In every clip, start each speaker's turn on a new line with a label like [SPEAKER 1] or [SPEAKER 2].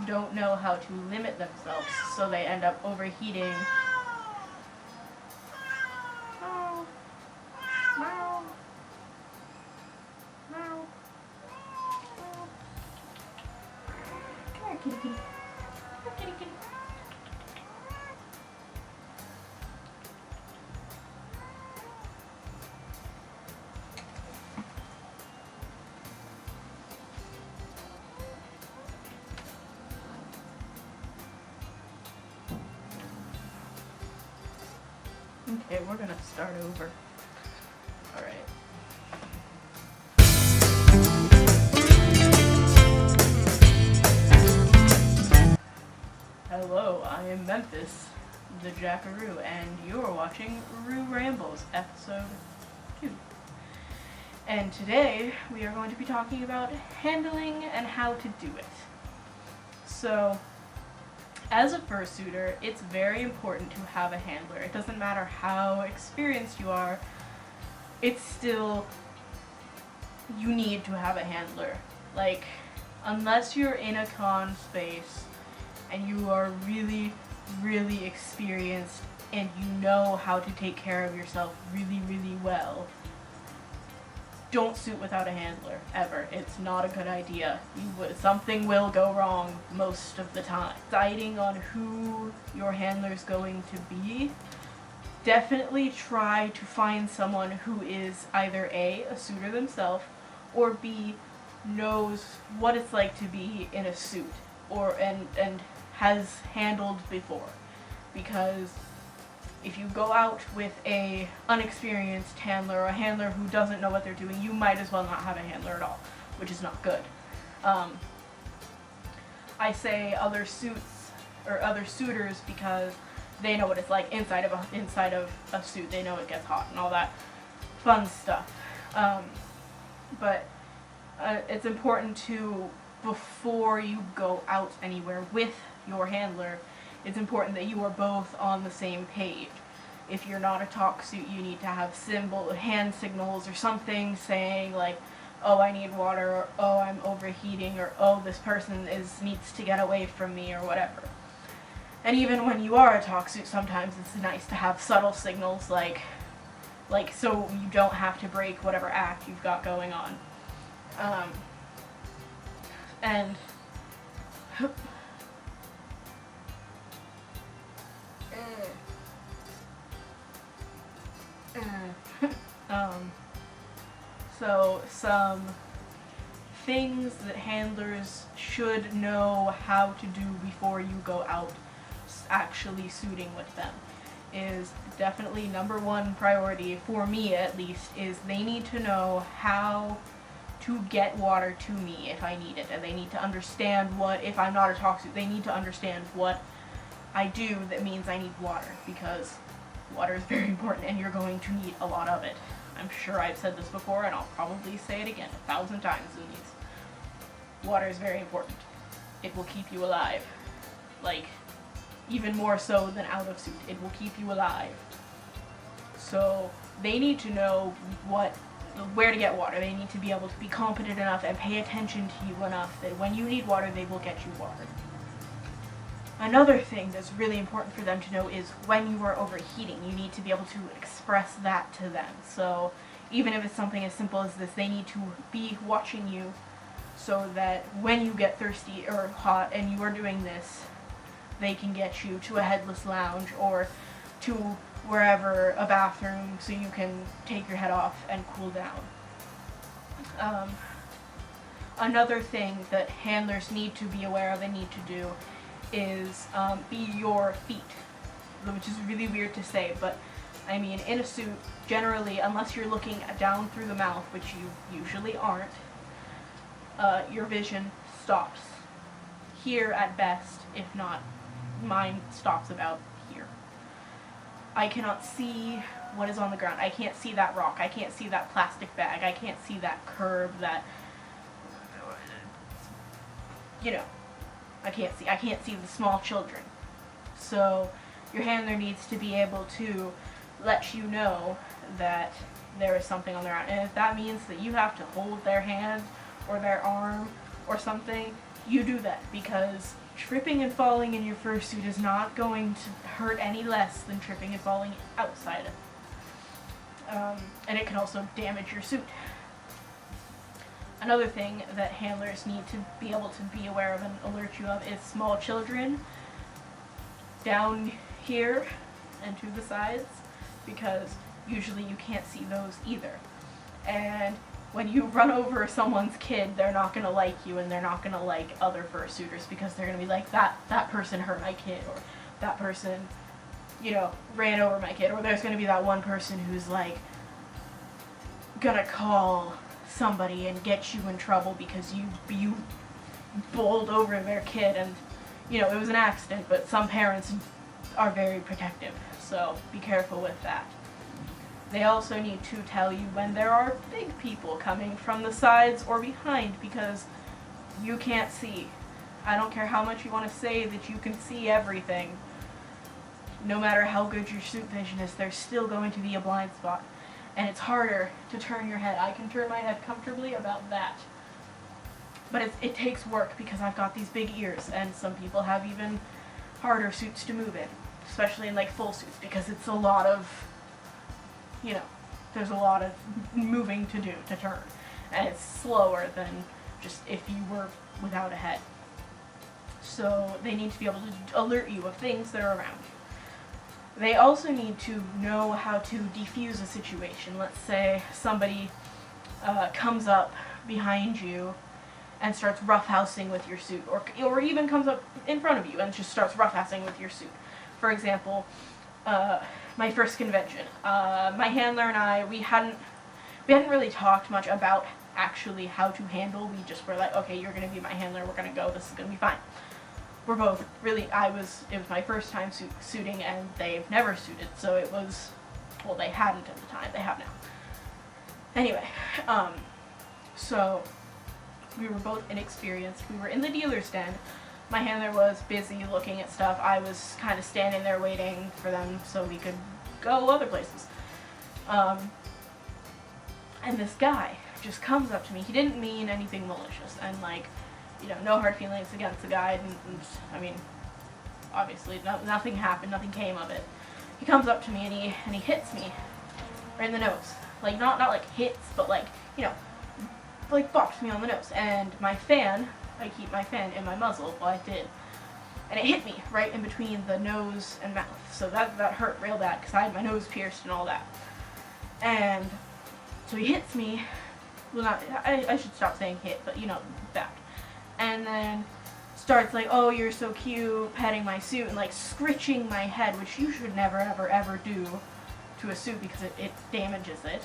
[SPEAKER 1] don't know how to limit themselves, so they end up overheating. Meow. Meow. Meow. Come here, kitty kitty. Come kitty kitty. Okay, we're gonna start over. Alright. Hello, I am Memphis, the Jackaroo, and you are watching Rambles, episode 2. And today, we are going to be talking about handling and how to do it. So, as a fursuiter, it's very important to have a handler. It doesn't matter how experienced you are, it's still, you need to have a handler. Like, unless you're in a con space and you are really, really experienced and you know how to take care of yourself really, really well, don't suit without a handler, ever. It's not a good idea. Something will go wrong most of the time. Deciding on who your handler's going to be, definitely try to find someone who is either A, a suitor themselves, or B, knows what it's like to be in a suit, and has handled before. Because if you go out with a unexperienced handler, or a handler who doesn't know what they're doing, you might as well not have a handler at all, which is not good. I say other suits or other suitors because they know what it's like inside of a suit. They know it gets hot and all that fun stuff. But it's important to, before you go out anywhere with your handler, it's important that you are both on the same page. If you're not a talk suit, you need to have hand signals or something saying like, oh, I need water, or oh, I'm overheating, or oh, this person needs to get away from me, or whatever. And even when you are a talk suit, sometimes it's nice to have subtle signals like so you don't have to break whatever act you've got going on. So some things that handlers should know how to do before you go out actually suiting with them is definitely number one priority, for me at least, is they need to know how to get water to me if I need it, and they need to understand what, if I'm not a talk suit, they need to understand what I do that means I need water, because water is very important and you're going to need a lot of it. I'm sure I've said this before and I'll probably say it again 1,000 times in these. Water is very important. It will keep you alive. Like, even more so than out of suit. It will keep you alive. So they need to know where to get water. They need to be able to be competent enough and pay attention to you enough that when you need water, they will get you water. Another thing that's really important for them to know is when you are overheating, you need to be able to express that to them. So even if it's something as simple as this, they need to be watching you so that when you get thirsty or hot and you are doing this, they can get you to a headless lounge or to wherever, a bathroom, so you can take your head off and cool down. Another thing that handlers need to be aware of and need to do is be your feet, which is really weird to say, but I mean, in a suit, generally, unless you're looking down through the mouth, which you usually aren't, your vision stops here at best, if not, mine stops about here. I cannot see what is on the ground. I can't see that rock. I can't see that plastic bag. I can't see that curb, that, you know, I can't see the small children. So your handler needs to be able to let you know that there is something on their arm. And if that means that you have to hold their hand or their arm or something, you do that, because tripping and falling in your fursuit is not going to hurt any less than tripping and falling outside. And it can also damage your suit. Another thing that handlers need to be able to be aware of and alert you of is small children down here and to the sides, because usually you can't see those either. And when you run over someone's kid, they're not going to like you, and they're not going to like other fursuiters, because they're going to be like, that person hurt my kid, or that person, you know, ran over my kid, or there's going to be that one person who's like gonna call somebody and get you in trouble because you bowled over their kid, and you know, it was an accident, but some parents are very protective, so be careful with that. They also need to tell you when there are big people coming from the sides or behind, because you can't see. I don't care how much you want to say that you can see everything. No matter how good your suit vision is, there's still going to be a blind spot. And it's harder to turn your head. I can turn my head comfortably about that. But it takes work, because I've got these big ears, and some people have even harder suits to move in, especially in like full suits, because it's a lot of, you know, there's a lot of moving to do to turn, and it's slower than just if you were without a head. So they need to be able to alert you of things that are around you. They also need to know how to defuse a situation. Let's say somebody comes up behind you and starts roughhousing with your suit, or even comes up in front of you and just starts roughhousing with your suit. For example, my first convention, my handler and I, we hadn't really talked much about actually how to handle. We just were like, okay, you're going to be my handler, we're going to go, this is going to be fine. We're both really, it was my first time suiting, and they've never suited, so it was, well, they hadn't at the time, they have now. Anyway, so we were both inexperienced. We were in the dealer's stand. My handler was busy looking at stuff. I was kind of standing there waiting for them so we could go other places. And this guy just comes up to me. He didn't mean anything malicious, and like, you know, no hard feelings against the guy, and I mean, obviously nothing happened, nothing came of it. He comes up to me and he hits me right in the nose. Like, not like hits, but like, you know, like bopped me on the nose. And my fan, I keep my fan in my muzzle, well I did, and it hit me right in between the nose and mouth. So that hurt real bad, because I had my nose pierced and all that. And so he hits me, well not, I should stop saying hit, but you know, that. And then starts like, oh, you're so cute, petting my suit, and like scritching my head, which you should never ever ever do to a suit, because it damages it.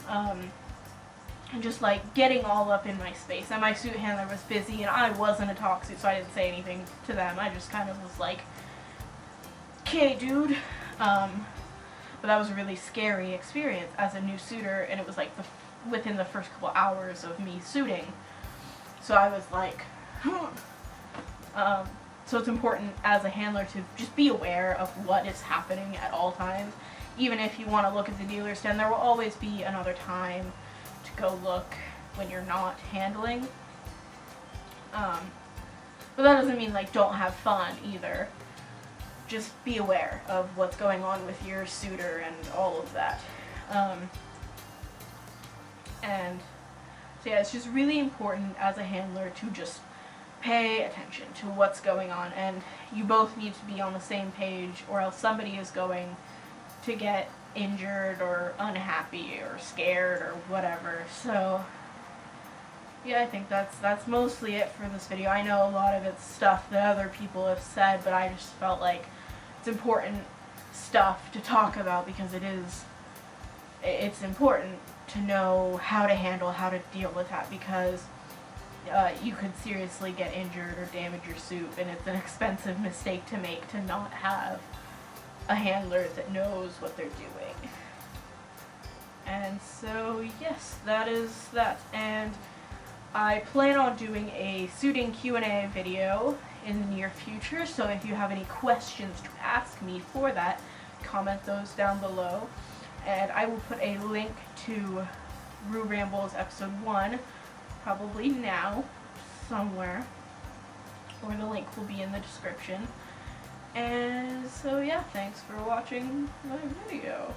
[SPEAKER 1] And just like getting all up in my space. And my suit handler was busy, and I wasn't a talk suit, so I didn't say anything to them. I just kind of was like, okay, dude. But that was a really scary experience as a new suitor, and it was like within the first couple hours of me suiting. So I was like, so it's important as a handler to just be aware of what is happening at all times. Even if you want to look at the dealer's stand, there will always be another time to go look when you're not handling. But that doesn't mean like don't have fun either. Just be aware of what's going on with your suitor and all of that. And so yeah, it's just really important as a handler to just pay attention to what's going on, and you both need to be on the same page, or else somebody is going to get injured or unhappy or scared or whatever. So yeah, I think that's mostly it for this video. I know a lot of it's stuff that other people have said, but I just felt like it's important stuff to talk about, because it's important to know how to handle, how to deal with that, because you could seriously get injured or damage your suit, and it's an expensive mistake to make to not have a handler that knows what they're doing. And so yes, that is that, and I plan on doing a suiting Q&A video in the near future, so if you have any questions to ask me for that, comment those down below. And I will put a link to Rambles episode 1, probably now, somewhere. or the link will be in the description. And so yeah, thanks for watching my video.